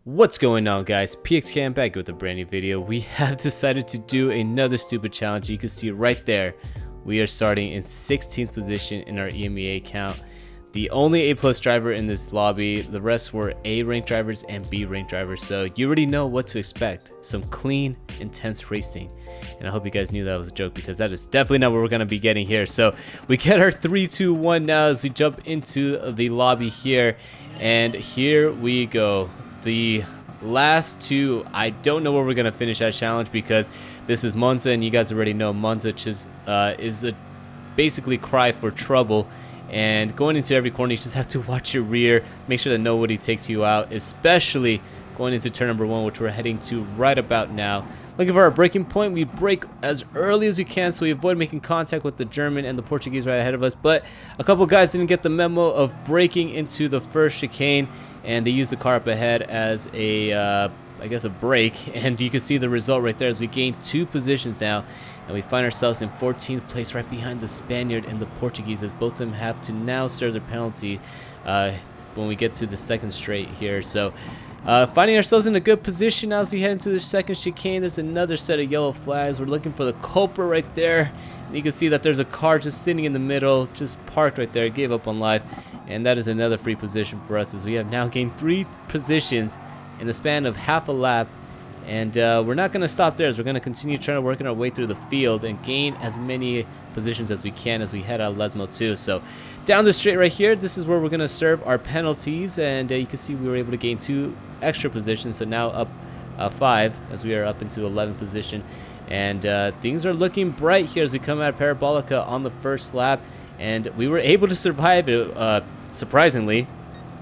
What's going on, guys? PXKM back with a brand new video. We have decided to do another stupid challenge. You can see right there, we are starting in 16th position in our EMEA count. The only A+ driver in this lobby, the rest were A rank drivers and B rank drivers, so you already know what to expect. Some clean, intense racing. And I hope you guys knew that was a joke, because that is definitely not what we're going to be getting here. So we get our 3, 2, 1 now as we jump into the lobby here. And here we go. The last two, I don't know where we're gonna finish that challenge, because this is Monza, and you guys already know Monza just is a basically cry for trouble. And going into every corner, you just have to watch your rear, make sure that nobody takes you out, especially going into turn number 1, which we're heading to right about now. Looking for our braking point, we brake as early as we can so we avoid making contact with the German and the Portuguese right ahead of us. But a couple guys didn't get the memo of braking into the first chicane, and they used the car up ahead as a I guess a brake, and you can see the result right there as we gain 2 positions now, and we find ourselves in 14th place right behind the Spaniard and the Portuguese, as both of them have to now serve their penalty when we get to the second straight here. So finding ourselves in a good position now as we head into the second chicane. There's another set of yellow flags. We're looking for the culprit right there, and you can see that there's a car just sitting in the middle, just parked right there, gave up on life, and that is another free position for us, as we have now gained 3 positions in the span of half a lap. And we're not going to stop there, as we're going to continue trying to work our way through the field and gain as many positions as we can as we head out of Lesmo 2. So down the straight right here, this is where we're going to serve our penalties, and you can see we were able to gain 2 extra positions, so now up 5 as we are up into 11th position. And things are looking bright here as we come out of Parabolica on the first lap, and we were able to survive it, surprisingly.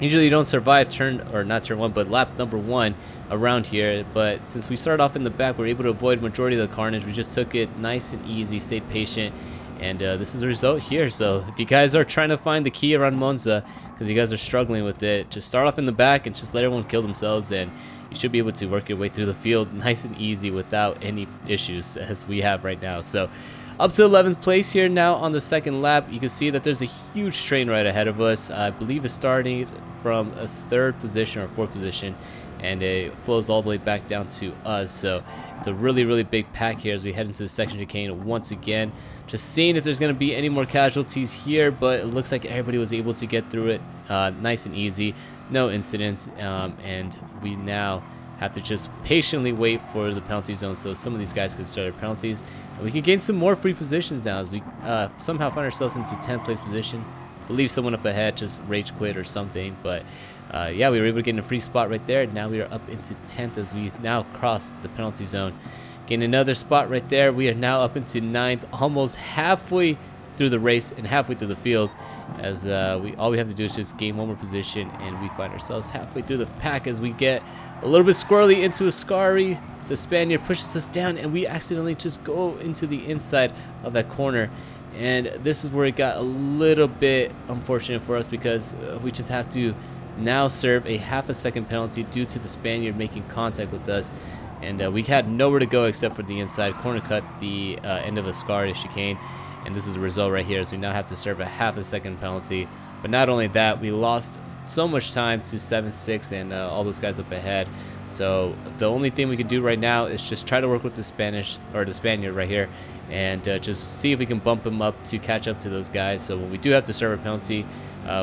Usually you don't survive not turn 1, but lap number 1 around here. But since we started off in the back, we're able to avoid majority of the carnage. We just took it nice and easy, stayed patient, and this is the result here. So if you guys are trying to find the key around Monza, because you guys are struggling with it, just start off in the back and just let everyone kill themselves, and you should be able to work your way through the field nice and easy without any issues as we have right now. So up to 11th place here now on the second lap. You can see that there's a huge train right ahead of us. I believe it's starting from a 3rd position or 4th position, and it flows all the way back down to us. So it's a really big pack here as we head into the section chicane once again. Just seeing if there's going to be any more casualties here, but it looks like everybody was able to get through it nice and easy, no incidents, and we now have to just patiently wait for the penalty zone so some of these guys can start their penalties, and we can gain some more free positions now as we somehow find ourselves into 10th place position. I believe someone up ahead just rage quit or something, but yeah, we were able to get in a free spot right there. Now we are up into 10th as we now cross the penalty zone. Gain another spot right there. We are now up into 9th, almost halfway through the race and halfway through the field, as all we have to do is just gain 1 more position, and we find ourselves halfway through the pack as we get a little bit squirrely into Ascari. The Spaniard pushes us down, and we accidentally just go into the inside of that corner, and this is where it got a little bit unfortunate for us, because we just have to now serve a half a second penalty due to the Spaniard making contact with us. And we had nowhere to go except for the inside corner cut, the end of Ascari chicane. And this is the result right here, as we now have to serve a half a second penalty. But not only that, we lost so much time to 7-6 and all those guys up ahead. So the only thing we can do right now is just try to work with the Spaniard right here, and just see if we can bump him up to catch up to those guys. So when we do have to serve a penalty,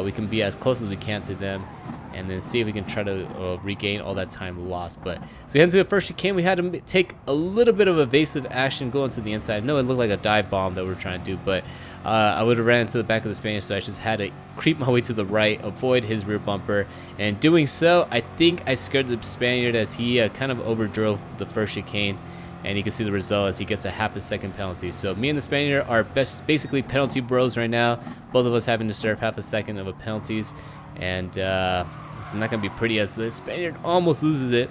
we can be as close as we can to them, and then see if we can try to regain all that time lost. But so we head into the first chicane. We had to take a little bit of evasive action going to the inside. I know it looked like a dive bomb that we were trying to do, but I would have ran into the back of the Spaniard, so I just had to creep my way to the right, avoid his rear bumper, and doing so, I think I scared the Spaniard as he kind of overdrove the first chicane. And you can see the result as he gets a half a second penalty. So me and the Spaniard are basically penalty bros right now. Both of us having to serve half a second of a penalties. And it's not going to be pretty, as the Spaniard almost loses it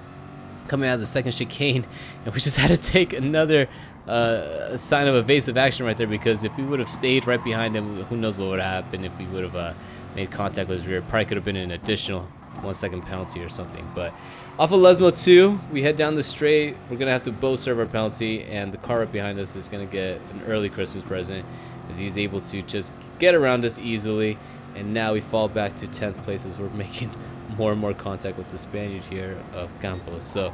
coming out of the second chicane. And we just had to take another sign of evasive action right there, because if we would have stayed right behind him, who knows what would have happened if we would have made contact with his rear. Probably could have been an additional 1 second penalty or something. But off of Lesmo 2, we head down the straight. We're gonna have to both serve our penalty, and the car right behind us is gonna get an early Christmas present, as he's able to just get around us easily. And now we fall back to 10th place as we're making more and more contact with the Spaniard here of Campos. So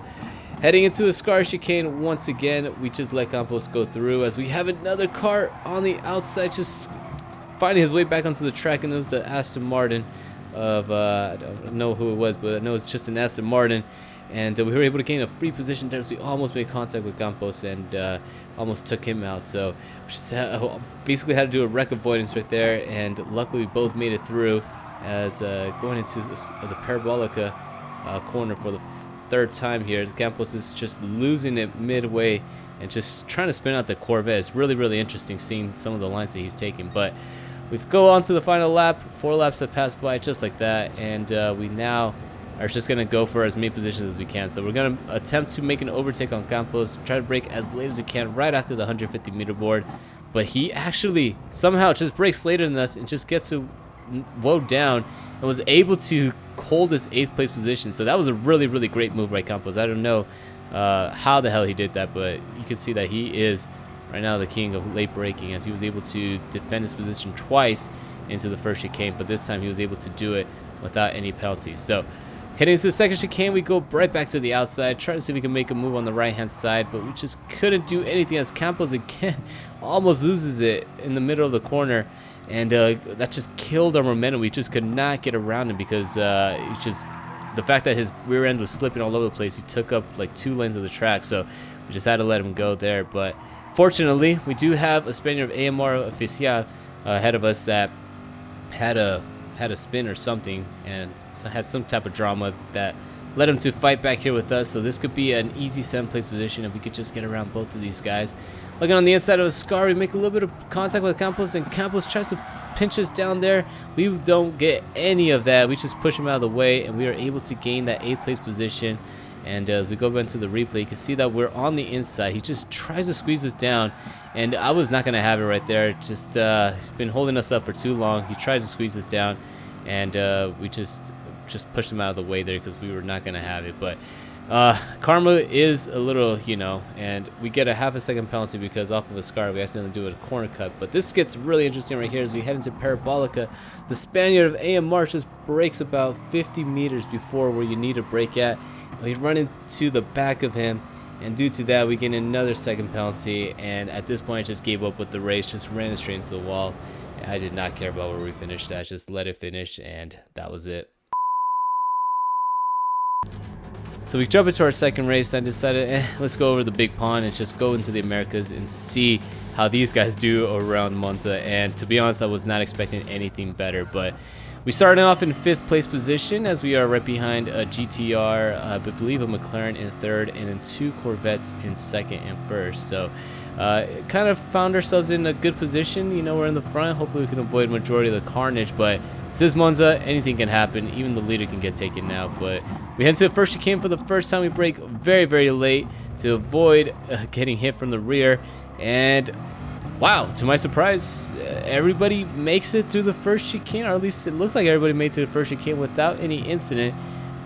heading into a Scar chicane once again, we just let Campos go through as we have another car on the outside just finding his way back onto the track, and it was the Aston Martin of I don't know who it was, but I know it's just an Aston Martin. And we were able to gain a free position there, so we almost made contact with Campos and almost took him out. So we just basically had to do a wreck avoidance right there, and luckily we both made it through as going into the Parabolica corner for the third time here. Campos is just losing it midway and just trying to spin out the Corvette. It's really interesting seeing some of the lines that he's taking. But we go on to the final lap. 4 laps have passed by just like that, and we now are just going to go for as many positions as we can. So we're going to attempt to make an overtake on Campos, try to break as late as we can right after the 150 meter board. But he actually somehow just breaks later than us and just gets to low down and was able to hold his 8th place position. So that was a really great move by Campos. I don't know how the hell he did that, but you can see that he is right now the king of late braking, as he was able to defend his position twice into the first chicane, but this time he was able to do it without any penalties. So heading into the second chicane, we go right back to the outside, trying to see if we can make a move on the right-hand side, but we just couldn't do anything as Campos again almost loses it in the middle of the corner, and that just killed our momentum. We just could not get around him because it's just the fact that his rear end was slipping all over the place. He took up like 2 lanes of the track, so we just had to let him go there. But fortunately, we do have a Spaniard of AMR Oficial ahead of us that had a spin or something and had some type of drama that led him to fight back here with us. So this could be an easy 7th place position if we could just get around both of these guys. Looking on the inside of a Scar, we make a little bit of contact with Campos, and Campos tries to pinch us down there. We don't get any of that. We just push him out of the way, and we are able to gain that 8th place position. And as we go back to the replay, you can see that we're on the inside. He just tries to squeeze us down, and I was not going to have it right there. Just he's been holding us up for too long. He tries to squeeze us down, and we just pushed him out of the way there because we were not going to have it. But karma is a little, you know, and we get a ½ second penalty because off of a Scar we accidentally do a corner cut. But this gets really interesting right here as we head into Parabolica. The Spaniard of AMR just breaks about 50 meters before where you need to brake at. We run into the back of him, and due to that we get another second penalty, and at this point I just gave up with the race, just ran it straight into the wall. I did not care about where we finished at, just let it finish, and that was it. So we jump into our second race, and I decided let's go over the big pond and just go into the Americas and see how these guys do around Monza. And to be honest, I was not expecting anything better, but we started off in 5th place position as we are right behind a GTR, I believe a McLaren in 3rd, and then 2 Corvettes in 2nd and 1st. So kind of found ourselves in a good position. You know, we're in the front. Hopefully we can avoid majority of the carnage, but this is Monza. Anything can happen. Even the leader can get taken out. But we head to the first chicane for the first time. We brake very late to avoid getting hit from the rear, and wow, to my surprise, everybody makes it through the first chicane, or at least it looks like everybody made it to the first chicane without any incident.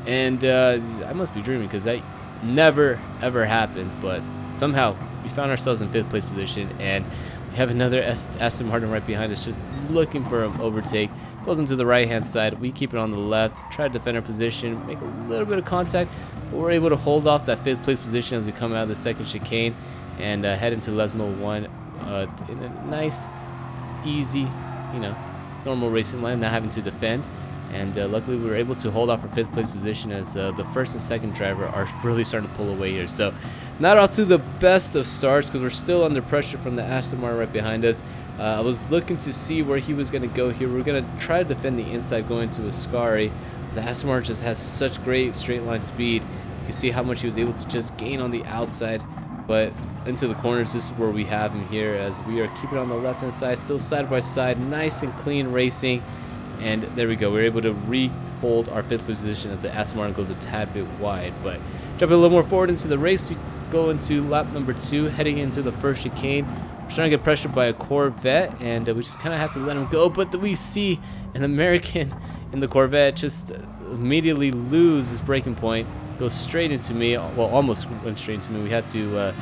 And I must be dreaming because that never ever happens, but somehow we found ourselves in 5th place position, and we have another Aston Martin right behind us just looking for an overtake. Goes into the right hand side, we keep it on the left, try to defend our position, make a little bit of contact, but we're able to hold off that 5th place position as we come out of the second chicane and head into Lesmo 1 in a nice, easy, you know, normal racing line, not having to defend. And luckily we were able to hold off our 5th place position as the 1st and 2nd driver are really starting to pull away here. So not off to the best of starts because we're still under pressure from the Aston Martin right behind us. I was looking to see where he was going to go here. We're going to try to defend the inside going to Ascari. The Aston Martin just has such great straight line speed. You can see how much he was able to just gain on the outside, but into the corners, this is where we have him here as we are keeping on the left hand side, still side by side, nice and clean racing. And there we go, we're able to re-hold our 5th position as the Aston Martin goes a tad bit wide. But jumping a little more forward into the race, we go into lap number 2, heading into the first chicane. We're trying to get pressured by a Corvette, and we just kind of have to let him go. But we see an American in the Corvette just immediately lose his braking point, goes straight into me, well, almost went straight into me. We had to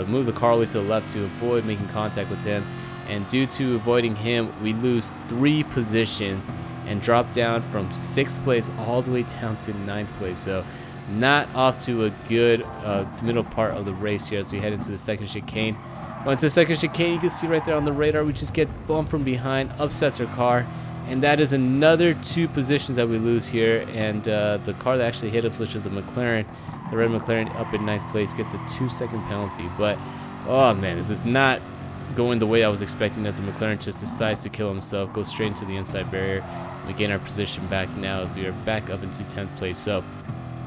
move the car all the way to the left to avoid making contact with him. And due to avoiding him, we lose 3 positions and dropped down from 6th place all the way down to 9th place. So not off to a good middle part of the race here as we head into the second chicane. Once the second chicane, you can see right there on the radar, we just get bumped from behind, upsets our car, and that is another 2 positions that we lose here. And the car that actually hit us, which was a McLaren, the red McLaren up in 9th place, gets a 2-second penalty. But oh man, this is not going the way I was expecting, as the McLaren just decides to kill himself, goes straight into the inside barrier. We gain our position back now as we are back up into 10th place. So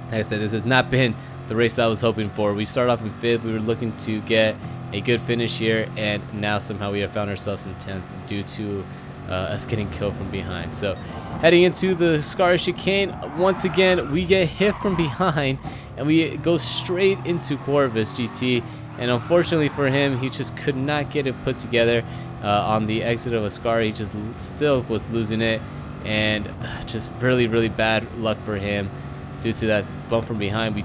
like I said, this has not been the race I was hoping for. We started off in 5th. We were looking to get a good finish here, and now somehow we have found ourselves in 10th due to us getting killed from behind. So heading into the Scar chicane, once again we get hit from behind and we go straight into Corvus GT, and unfortunately for him, he just could not get it put together on the exit of a Scar. He just still was losing it, and just really bad luck for him. Due to that bump from behind, we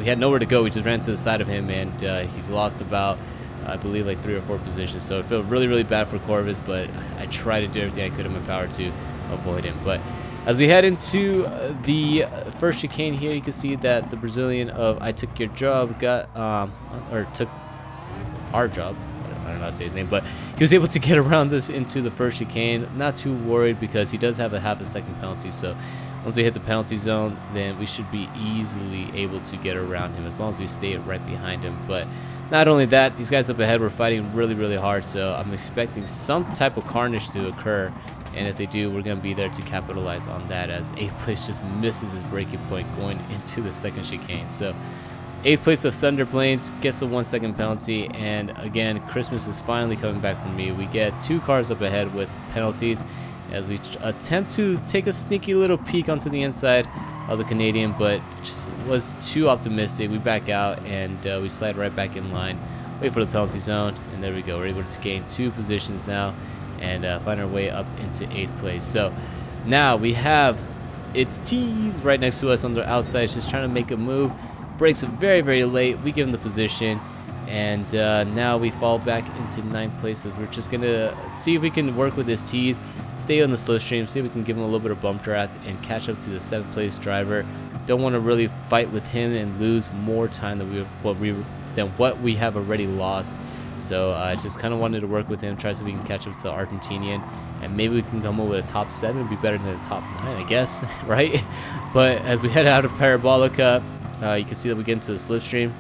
had nowhere to go. We just ran to the side of him, and he's lost about, I believe, like 3 or 4 positions. So it felt really bad for Corvus, but I tried to do everything I could in my power to avoid him. But as we head into the first chicane here, you can see that the Brazilian of I Took Your Job took our job. I don't know how to say his name, but he was able to get around us into the first chicane. Not too worried because he does have a half a second penalty. So once we hit the penalty zone, then we should be easily able to get around him as long as we stay right behind him. But not only that, these guys up ahead were fighting really hard, so I'm expecting some type of carnage to occur, and if they do, we're going to be there to capitalize on that, as 8th place just misses his braking point going into the second chicane. So 8th place of Thunder Plains gets a 1-second penalty, and again, Christmas is finally coming back for me. We get 2 cars up ahead with penalties as we attempt to take a sneaky little peek onto the inside of the Canadian, but just was too optimistic. We back out and we slide right back in line, wait for the penalty zone, and there we go. We're able to gain 2 positions now and find our way up into 8th place. So now we have its T's right next to us on the outside, just trying to make a move. Brakes very late. We give him the position, and now we fall back into 9th place. So we're just gonna see if we can work with his T's, stay on the slipstream, see if we can give him a little bit of bump draft and catch up to the 7th place driver. Don't want to really fight with him and lose more time than what we have already lost. So I just kind of wanted to work with him, try so we can catch up to the Argentinian, and maybe we can come up with a top 7. It'd be better than a top 9, I guess, right? But as we head out of Parabolica, you can see that we get into the slipstream.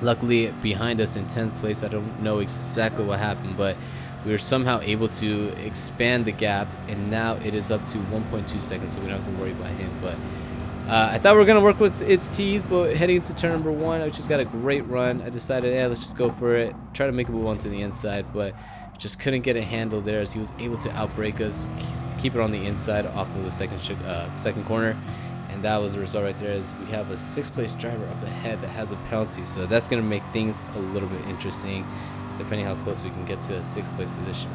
Luckily, behind us in 10th place, I don't know exactly what happened, but we were somehow able to expand the gap, and now it is up to 1.2 seconds, so we don't have to worry about him. But I thought we were going to work with its T's, but heading into turn number 1, I just got a great run. I decided, yeah, let's just go for it, try to make a move onto the inside, but just couldn't get a handle there as he was able to outbrake us, keep it on the inside off of the second corner. And that was the result right there, as we have a 6th place driver up ahead that has a penalty. So that's going to make things a little bit interesting, depending how close we can get to the 6th place position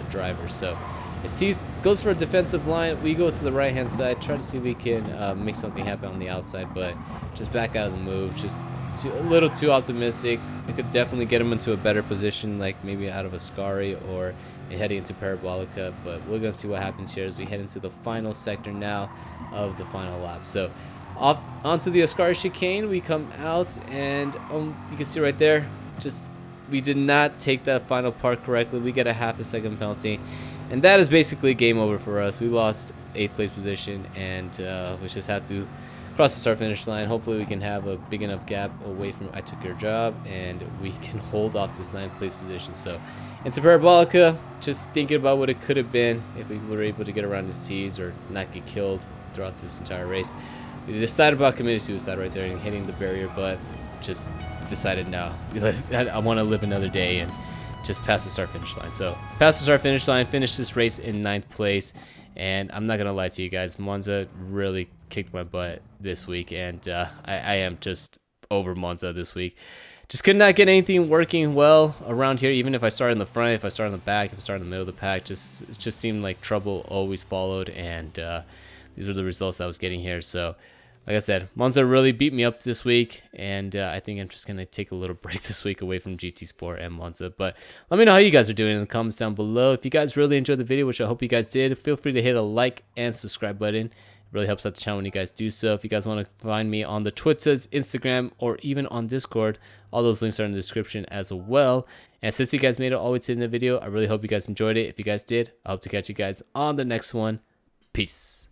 driver. So it goes for a defensive line. We go to the right hand side, try to see if we can make something happen on the outside, but just back out of the move. Just a little too optimistic. I could definitely get him into a better position, like maybe out of a Scari or heading into Parabolica, but we're going to see what happens here as we head into the final sector now of the final lap. So off onto the Ascari chicane we come out, and you can see right there, just we did not take that final part correctly. We get a half a second penalty, and that is basically game over for us. We lost 8th place position, and we just have to cross the start finish line. Hopefully we can have a big enough gap away from I Took Your Job, and we can hold off this 9th place position. So into Parabolica, just thinking about what it could have been if we were able to get around his T's or not get killed throughout this entire race. We decided about committing suicide right there and hitting the barrier, but just decided no, I want to live another day and just pass the start finish line. So pass the start finish line, finish this race in 9th place, and I'm not gonna lie to you guys, Monza really kicked my butt this week, and I am just over Monza this week. Just could not get anything working well around here. Even if I start in the front, if I start in the back, if I start in the middle of the pack, it just seemed like trouble always followed, and these were the results I was getting here. So Like I said, Monza really beat me up this week, and I think I'm just going to take a little break this week away from GT Sport and Monza. But let me know how you guys are doing in the comments down below. If you guys really enjoyed the video, which I hope you guys did, feel free to hit a like and subscribe button. It really helps out the channel when you guys do so. If you guys want to find me on the Twitters, Instagram, or even on Discord, all those links are in the description as well. And since you guys made it all the way to the end of the video, I really hope you guys enjoyed it. If you guys did, I hope to catch you guys on the next one. Peace.